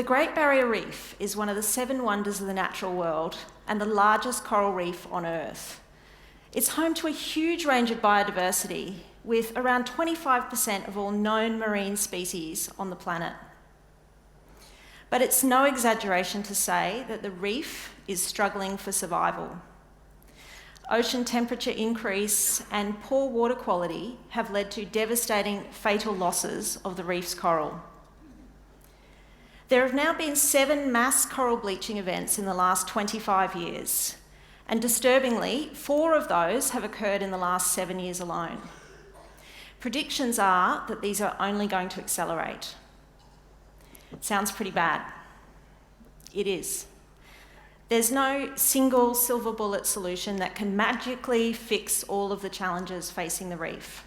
Great Barrier Reef is one of the 7 wonders of the natural world and the largest coral reef on Earth. It's home to a huge range of biodiversity, with around 25% of all known marine species on the planet. But it's no exaggeration to say that the reef is struggling for survival. Ocean temperature increase and poor water quality have led to devastating fatal losses of the reef's coral. There have now been 7 mass coral bleaching events in the last 25 years, and disturbingly, 4 of those have occurred in the last 7 years alone. Predictions are that these are only going to accelerate. It sounds pretty bad. It is. There's no single silver bullet solution that can magically fix all of the challenges facing the reef.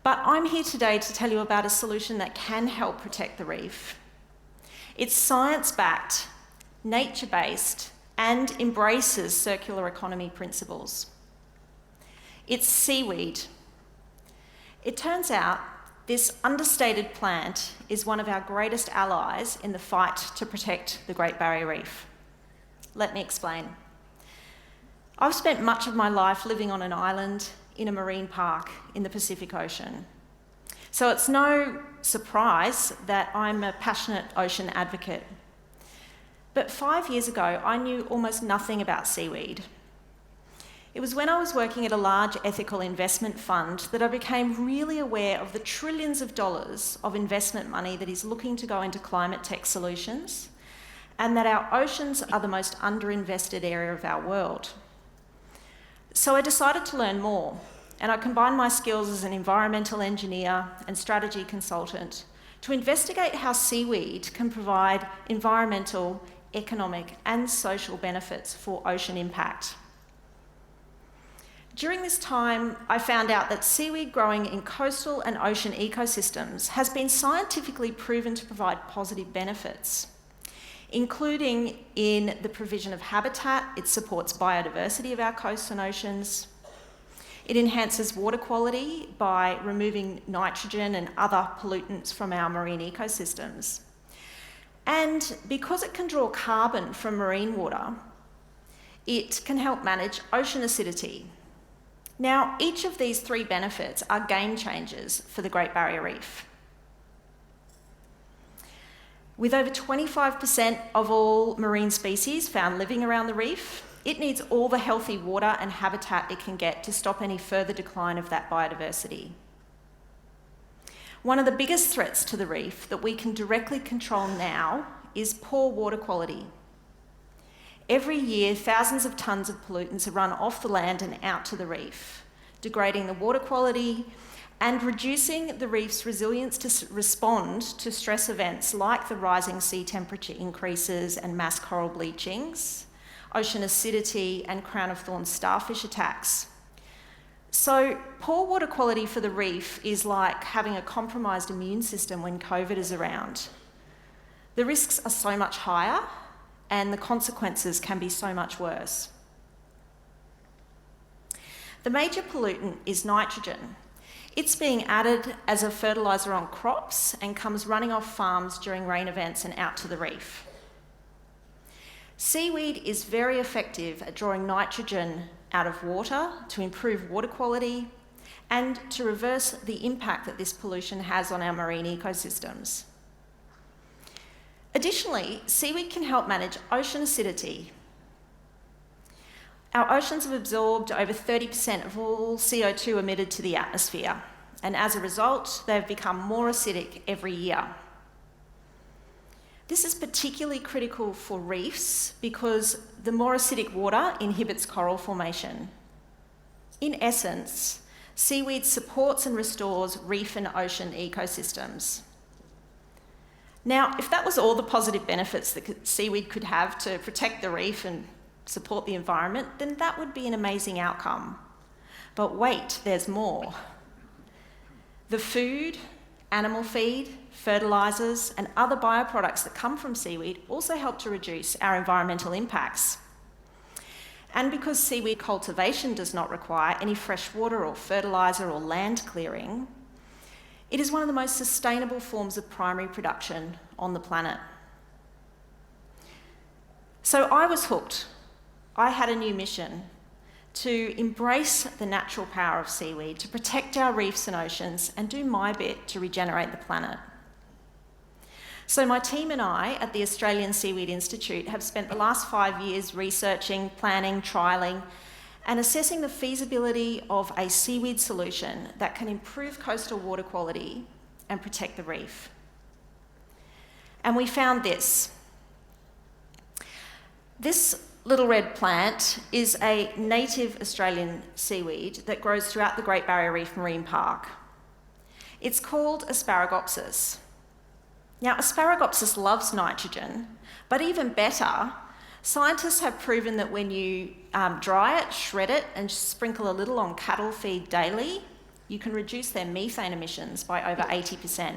But I'm here today to tell you about a solution that can help protect the reef. It's science-backed, nature-based, and embraces circular economy principles. It's seaweed. It turns out this understated plant is one of our greatest allies in the fight to protect the Great Barrier Reef. Let me explain. I've spent much of my life living on an island in a marine park in the Pacific Ocean. So it's no surprise that I'm a passionate ocean advocate. But 5 years ago, I knew almost nothing about seaweed. It was when I was working at a large ethical investment fund that I became really aware of the trillions of dollars of investment money that is looking to go into climate tech solutions, and that our oceans are the most underinvested area of our world. So I decided to learn more, and I combined my skills as an environmental engineer and strategy consultant to investigate how seaweed can provide environmental, economic, and social benefits for ocean impact. During this time, I found out that seaweed growing in coastal and ocean ecosystems has been scientifically proven to provide positive benefits, including in the provision of habitat. It supports biodiversity of our coasts and oceans. It enhances water quality by removing nitrogen and other pollutants from our marine ecosystems. And because it can draw carbon from marine water, it can help manage ocean acidity. Now, each of these 3 benefits are game changers for the Great Barrier Reef. With over 25% of all marine species found living around the reef, it needs all the healthy water and habitat it can get to stop any further decline of that biodiversity. One of the biggest threats to the reef that we can directly control now is poor water quality. Every year, thousands of tonnes of pollutants are run off the land and out to the reef, degrading the water quality and reducing the reef's resilience to respond to stress events like the rising sea temperature increases and mass coral bleachings, ocean acidity, and crown-of-thorns starfish attacks. So poor water quality for the reef is like having a compromised immune system when COVID is around. The risks are so much higher, and the consequences can be so much worse. The major pollutant is nitrogen. It's being added as a fertiliser on crops and comes running off farms during rain events and out to the reef. Seaweed is very effective at drawing nitrogen out of water to improve water quality and to reverse the impact that this pollution has on our marine ecosystems. Additionally, seaweed can help manage ocean acidity. Our oceans have absorbed over 30% of all CO2 emitted to the atmosphere, and as a result, they've become more acidic every year. This is particularly critical for reefs because the more acidic water inhibits coral formation. In essence, seaweed supports and restores reef and ocean ecosystems. Now, if that was all the positive benefits that seaweed could have to protect the reef and support the environment, then that would be an amazing outcome. But wait, there's more. The food, animal feed, fertilisers, and other bioproducts that come from seaweed also help to reduce our environmental impacts. And because seaweed cultivation does not require any fresh water or fertiliser or land clearing, It is one of the most sustainable forms of primary production on the planet. So I was hooked. I had a new mission to embrace the natural power of seaweed, to protect our reefs and oceans, and do my bit to regenerate the planet. So my team and I at the Australian Seaweed Institute have spent the last 5 years researching, planning, trialling, and assessing the feasibility of a seaweed solution that can improve coastal water quality and protect the reef. And we found this. This little red plant is a native Australian seaweed that grows throughout the Great Barrier Reef Marine Park. It's called asparagopsis. Now, asparagopsis loves nitrogen, but even better, scientists have proven that when you dry it, shred it, and sprinkle a little on cattle feed daily, you can reduce their methane emissions by over 80%.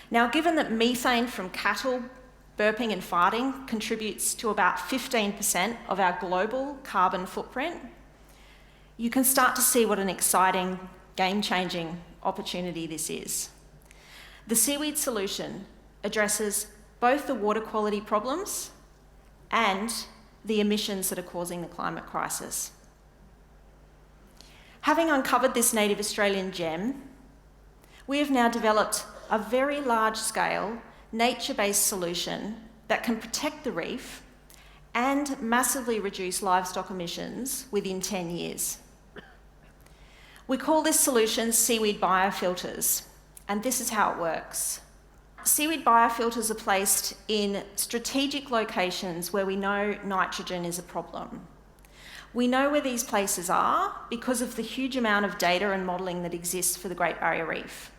Now, given that methane from cattle burping and farting contributes to about 15% of our global carbon footprint, you can start to see what an exciting, game-changing opportunity this is. The seaweed solution addresses both the water quality problems and the emissions that are causing the climate crisis. Having uncovered this native Australian gem, we have now developed a very large-scale, nature-based solution that can protect the reef and massively reduce livestock emissions within 10 years. We call this solution seaweed biofilters, and this is how it works. Seaweed biofilters are placed in strategic locations where we know nitrogen is a problem. We know where these places are because of the huge amount of data and modelling that exists for the Great Barrier Reef.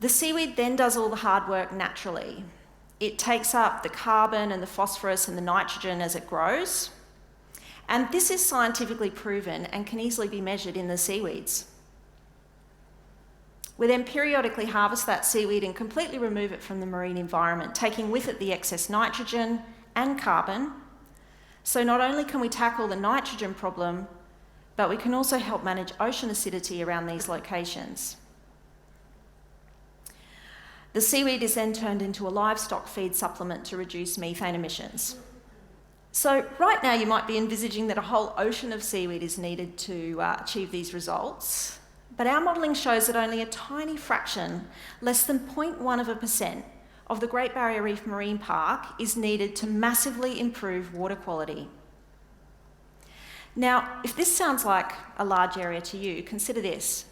The seaweed then does all the hard work naturally. It takes up the carbon and the phosphorus and the nitrogen as it grows, and this is scientifically proven and can easily be measured in the seaweeds. We then periodically harvest that seaweed and completely remove it from the marine environment, taking with it the excess nitrogen and carbon. So not only can we tackle the nitrogen problem, but we can also help manage ocean acidity around these locations. The seaweed is then turned into a livestock feed supplement to reduce methane emissions. So right now you might be envisaging that a whole ocean of seaweed is needed to achieve these results. But our modelling shows that only a tiny fraction, less than 0.1% of the Great Barrier Reef Marine Park is needed to massively improve water quality. Now, if this sounds like a large area to you, consider this.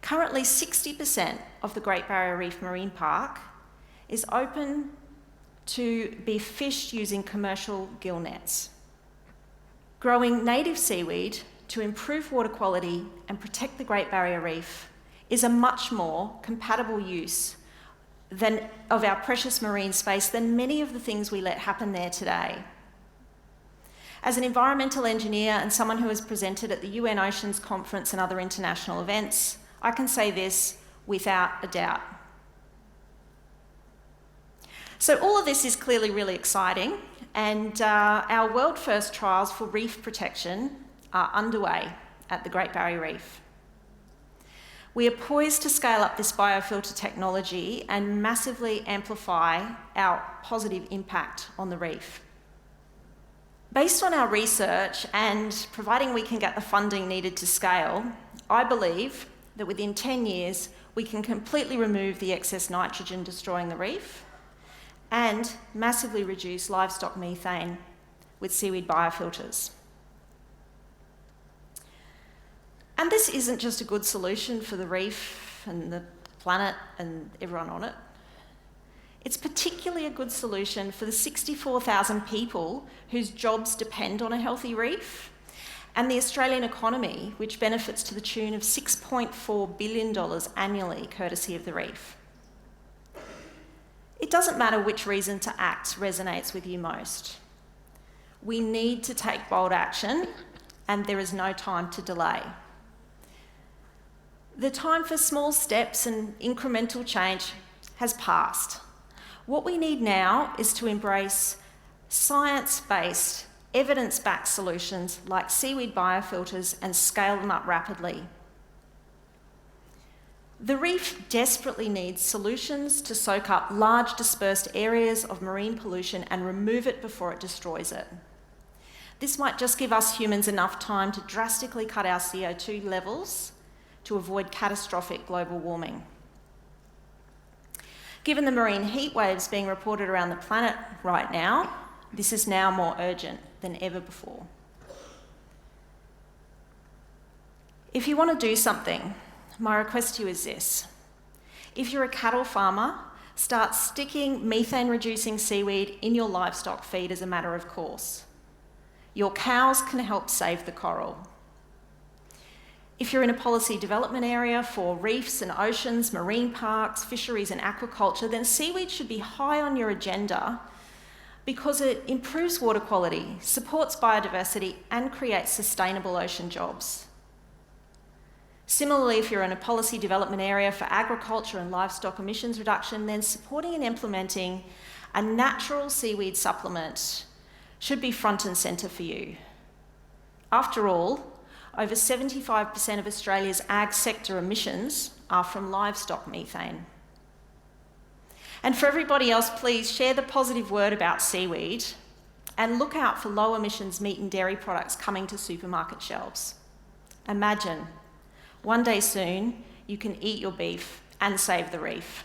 Currently, 60% of the Great Barrier Reef Marine Park is open to be fished using commercial gill nets. Growing native seaweed to improve water quality and protect the Great Barrier Reef is a much more compatible use of our precious marine space than many of the things we let happen there today. As an environmental engineer and someone who has presented at the UN Oceans Conference and other international events, I can say this without a doubt. So all of this is clearly really exciting, and our world first trials for reef protection are underway at the Great Barrier Reef. We are poised to scale up this biofilter technology and massively amplify our positive impact on the reef. Based on our research and providing we can get the funding needed to scale, I believe that within 10 years we can completely remove the excess nitrogen destroying the reef and massively reduce livestock methane with seaweed biofilters. And this isn't just a good solution for the reef and the planet and everyone on it. It's particularly a good solution for the 64,000 people whose jobs depend on a healthy reef, and the Australian economy, which benefits to the tune of $6.4 billion annually courtesy of the reef. It doesn't matter which reason to act resonates with you most. We need to take bold action, and there is no time to delay. The time for small steps and incremental change has passed. What we need now is to embrace science-based, evidence-backed solutions like seaweed biofilters and scale them up rapidly. The reef desperately needs solutions to soak up large dispersed areas of marine pollution and remove it before it destroys it. This might just give us humans enough time to drastically cut our CO2 levels to avoid catastrophic global warming. Given the marine heat waves being reported around the planet right now, this is now more urgent than ever before. If you want to do something, my request to you is this. If you're a cattle farmer, start sticking methane-reducing seaweed in your livestock feed as a matter of course. Your cows can help save the coral. If you're in a policy development area for reefs and oceans, marine parks, fisheries and aquaculture, then seaweed should be high on your agenda because it improves water quality, supports biodiversity and creates sustainable ocean jobs. Similarly, if you're in a policy development area for agriculture and livestock emissions reduction, then supporting and implementing a natural seaweed supplement should be front and centre for you. After all, over 75% of Australia's ag sector emissions are from livestock methane. And for everybody else, please share the positive word about seaweed and look out for low emissions meat and dairy products coming to supermarket shelves. Imagine, one day soon, you can eat your beef and save the reef.